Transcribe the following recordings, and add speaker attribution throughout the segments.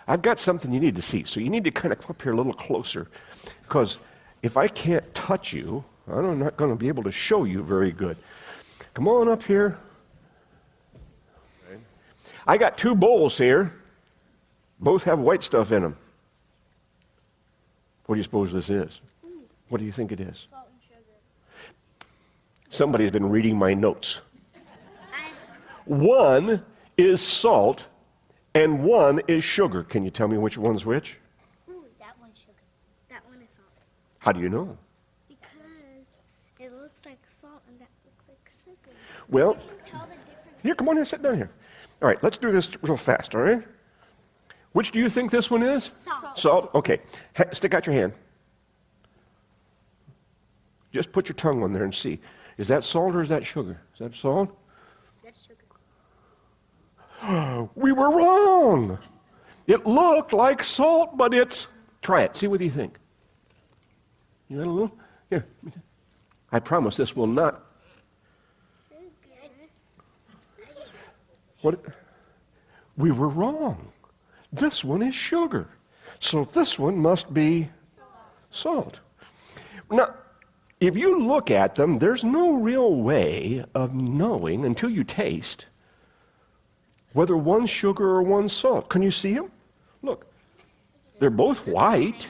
Speaker 1: I've got something you need to see. So you need to kind of come up here a little closer. Because if I can't touch you, I'm not going to be able to show you very good. Come on up here. I got 2 bowls here. Both have white stuff in them. What do you suppose this is? What do you think it is?
Speaker 2: Salt and sugar.
Speaker 1: Somebody's been reading my notes. One is salt and one is sugar. Can you tell me which one's which?
Speaker 2: Ooh, that one's sugar. That one is salt.
Speaker 1: How do you know?
Speaker 2: Because it looks like salt and that looks like sugar.
Speaker 1: Well,
Speaker 2: You can tell the difference.
Speaker 1: here, come on and sit down here. All right, let's do this real fast, all right? Which do you think this one is?
Speaker 2: Salt.
Speaker 1: Salt? Okay. Stick out your hand. Just put your tongue on there and see. Is that salt or is that sugar? Is that salt?
Speaker 2: That's sugar.
Speaker 1: We were wrong. It looked like salt, but it's... Try it. See what you think. You got a little? Here. I promise this will not... What? We were wrong. This one is sugar. So this one must be salt. Now, if you look at them, there's no real way of knowing until you taste whether one's sugar or one's salt. Can you see them? Look, they're both white.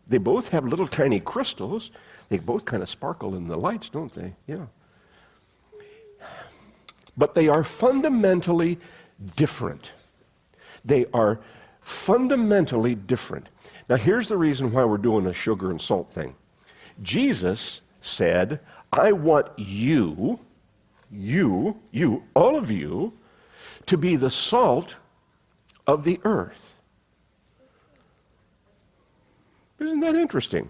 Speaker 1: They both have little tiny crystals. They both kind of sparkle in the lights, don't they? Yeah. But they are fundamentally different. They are fundamentally different. Now, here's the reason why we're doing a sugar and salt thing. Jesus said, I want you, all of you, to be the salt of the earth. Isn't that interesting?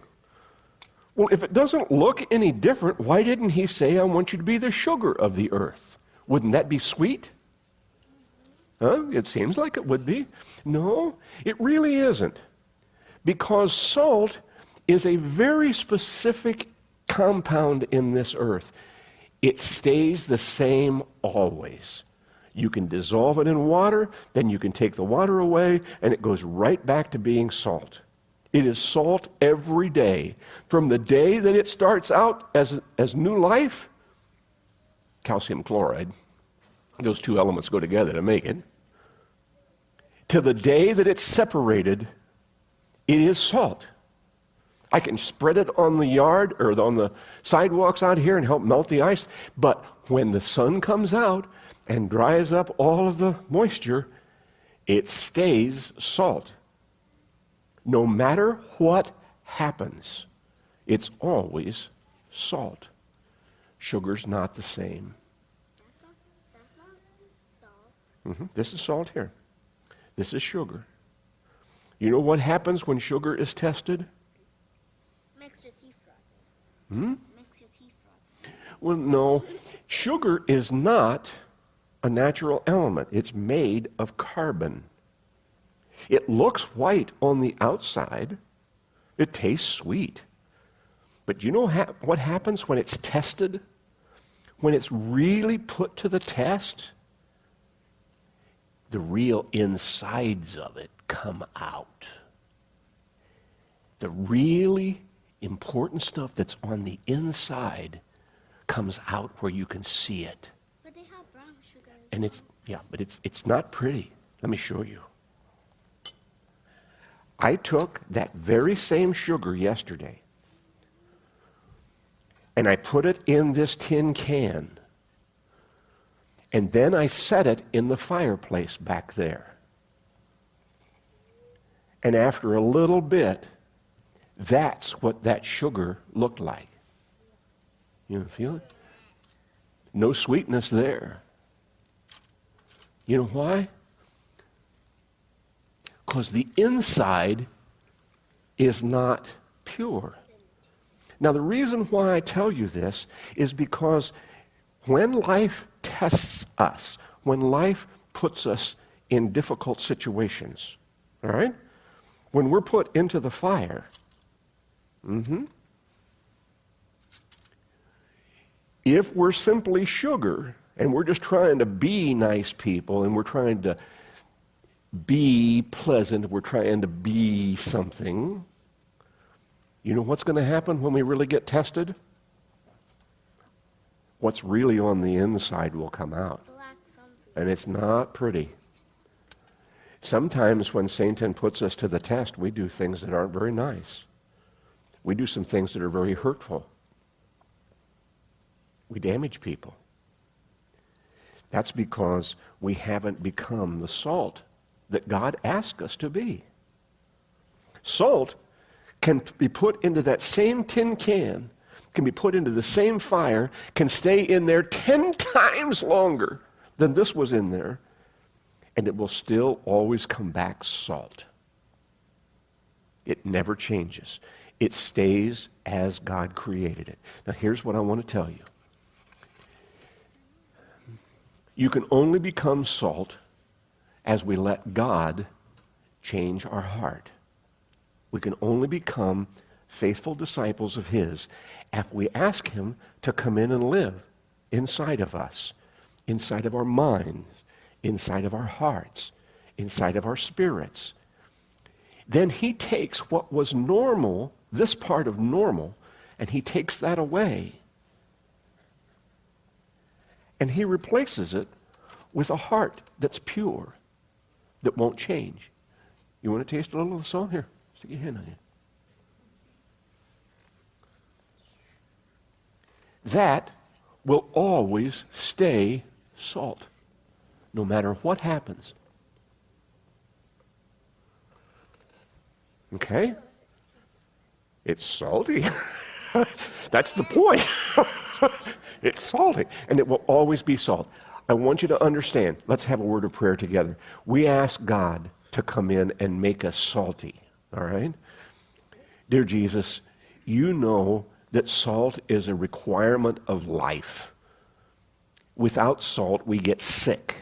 Speaker 1: Well, if it doesn't look any different, why didn't he say, I want you to be the sugar of the earth? Wouldn't that be sweet? Huh? It seems like it would be. No, it really isn't. Because salt is a very specific compound in this earth. It stays the same always. You can dissolve it in water, then you can take the water away, and it goes right back to being salt. It is salt every day. From the day that it starts out as new life, calcium chloride, those 2 elements go together to make it, to the day that it's separated, it is salt. I can spread it on the yard or on the sidewalks out here and help melt the ice, but when the sun comes out and dries up all of the moisture, it stays salt. No matter what happens, it's always salt. Sugar's not the same.
Speaker 2: That's not salt.
Speaker 1: This is salt here. This is sugar. You know what happens when sugar is tested?
Speaker 2: Makes your teeth rotten. Makes your teeth rotten.
Speaker 1: Well, no. Sugar is not a natural element. It's made of carbon. It looks white on the outside. It tastes sweet. But you know what happens when it's tested? When it's really put to the test? The real insides of it come out. The really important stuff that's on the inside comes out where you can see it.
Speaker 2: But they have brown sugar.
Speaker 1: And it's not pretty. Let me show you. I took that very same sugar yesterday and I put it in this tin can. And then I set it in the fireplace back there. And after a little bit, that's what that sugar looked like. You feel it? No sweetness there. You know why? Because the inside is not pure. Now, the reason why I tell you this is because when life tests us, when life puts us in difficult situations, all right? When we're put into the fire, if we're simply sugar and we're just trying to be nice people and we're trying to be pleasant, we're trying to be something, you know what's going to happen when we really get tested? What's really on the inside will come out.
Speaker 2: Black something.
Speaker 1: And it's not pretty. Sometimes when Satan puts us to the test, we do things that aren't very nice. We do some things that are very hurtful. We damage people. That's because we haven't become the salt that God asked us to be. Salt can be put into that same tin can, can be put into the same fire, can stay in there 10 times longer than this was in there, and it will still always come back salt. It never changes. It stays as God created it. Now here's what I want to tell you. You can only become salt as we let God change our heart. We can only become faithful disciples of His if we ask Him to come in and live inside of us, inside of our minds, inside of our hearts, inside of our spirits. Then He takes what was normal, this part of normal, and He takes that away. And He replaces it with a heart that's pure, that won't change. You want to taste a little of the salt? Here, stick your hand on it. That will always stay salt, no matter what happens. Okay? It's salty. That's the point. It's salty, and it will always be salt. I want you to understand. Let's have a word of prayer together. We ask God to come in and make us salty, all right? Dear Jesus, you know that salt is a requirement of life. Without salt, we get sick.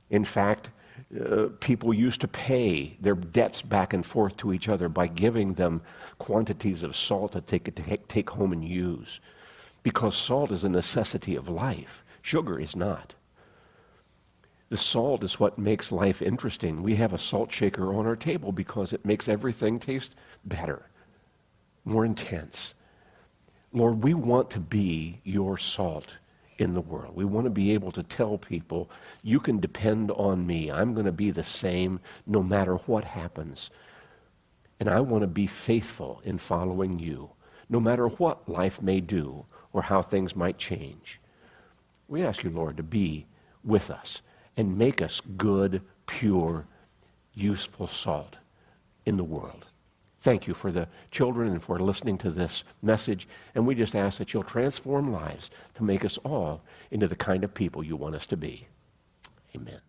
Speaker 1: In fact, people used to pay their debts back and forth to each other by giving them quantities of salt that they could take home and use. Because salt is a necessity of life. Sugar is not. The salt is what makes life interesting. We have a salt shaker on our table because it makes everything taste better, more intense. Lord, we want to be your salt in the world. We want to be able to tell people, you can depend on me. I'm going to be the same no matter what happens. And I want to be faithful in following you, no matter what life may do or how things might change. We ask you, Lord, to be with us and make us good, pure, useful salt in the world. Thank you for the children and for listening to this message. And we just ask that you'll transform lives to make us all into the kind of people you want us to be. Amen.